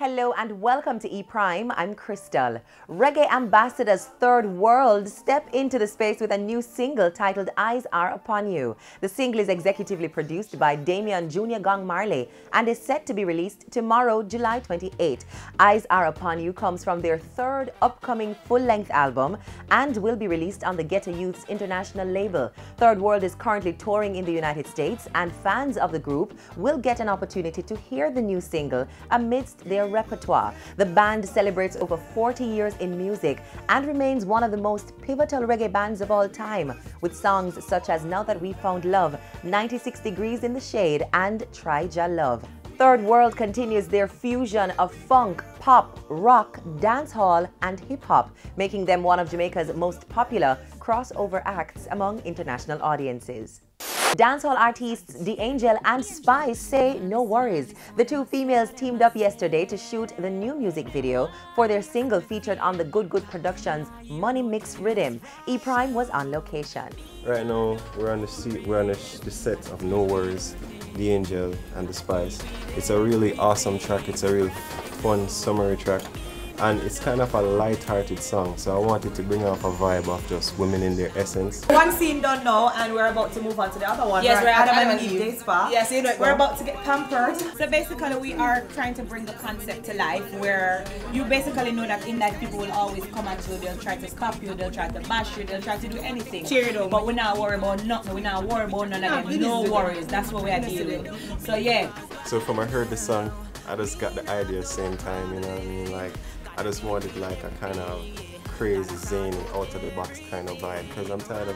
Hello and welcome to E-Prime. I'm Crystal. Reggae ambassadors Third World step into the space with a new single titled Eyes Are Upon You. The single is executively produced by Damian Jr. Gong Marley and is set to be released tomorrow, July 28. Eyes Are Upon You comes from their third upcoming full-length album and will be released on the Ghetto Youth's international label. Third World is currently touring in the United States, and fans of the group will get an opportunity to hear the new single amidst their repertoire. The band celebrates over 40 years in music and remains one of the most pivotal reggae bands of all time, with songs such as Now That We Found Love, 96 Degrees in the Shade, and Try Ja Love. Third World continues their fusion of funk, pop, rock, dancehall, and hip-hop, making them one of Jamaica's most popular crossover acts among international audiences. Dancehall artists The Angel and Spice say no worries. The two females teamed up yesterday to shoot the new music video for their single featured on the Good Good Productions' Money Mix Rhythm. E-Prime was on location. Right now, we're on the set of No Worries, The Angel and The Spice. It's a really awesome track. It's a really fun, summery track. And it's kind of a light-hearted song, so I wanted to bring off a vibe of just women in their essence. One scene done now, and we're about to move on to the other one. Yes, we're at Adam and Eve Day Spa. Yes, you know, we're about to get pampered. So basically, we are trying to bring the concept to life, where you basically know that in life people will always come at you. They'll try to stop you. They'll try to bash you. They'll try to do anything. Cheer it up. But we're not worried about nothing. We're not worried about none of them. No worries. That's what we are dealing with. So yeah. So from I heard the song, I just got the idea at the same time. You know what I mean? Like, I just wanted like a kind of crazy, zany, out of the box kind of vibe, because I'm tired of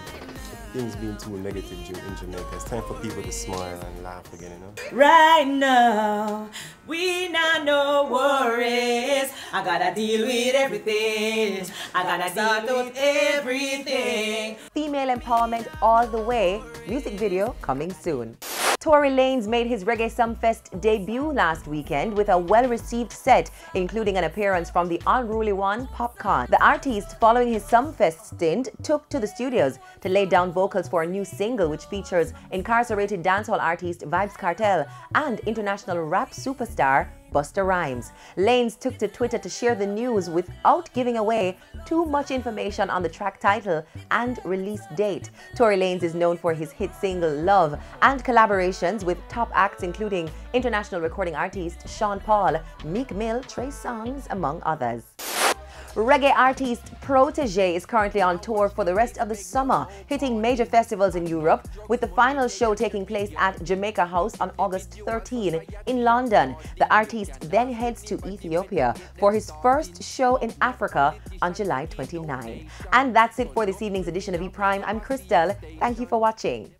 things being too negative in Jamaica. It's time for people to smile and laugh again, you know? Right now, we not no worries. I gotta deal with everything. I gotta deal with everything. Female empowerment all the way. Music video coming soon. Tory Lanez made his Reggae Sumfest debut last weekend with a well-received set, including an appearance from the unruly one, Popcorn. The artist, following his Sumfest stint, took to the studios to lay down vocals for a new single which features incarcerated dancehall artist Vybz Kartel and international rap superstar Busta Rhymes. Lanez took to Twitter to share the news without giving away too much information on the track title and release date. Tory Lanez is known for his hit single Love and collaborations with top acts including international recording artist Sean Paul, Meek Mill, Trey Songz, among others. Reggae artist Protégé is currently on tour for the rest of the summer, hitting major festivals in Europe, with the final show taking place at Jamaica House on August 13 in London. The artist then heads to Ethiopia for his first show in Africa on July 29. And that's it for this evening's edition of E-Prime. I'm Crystal. Thank you for watching.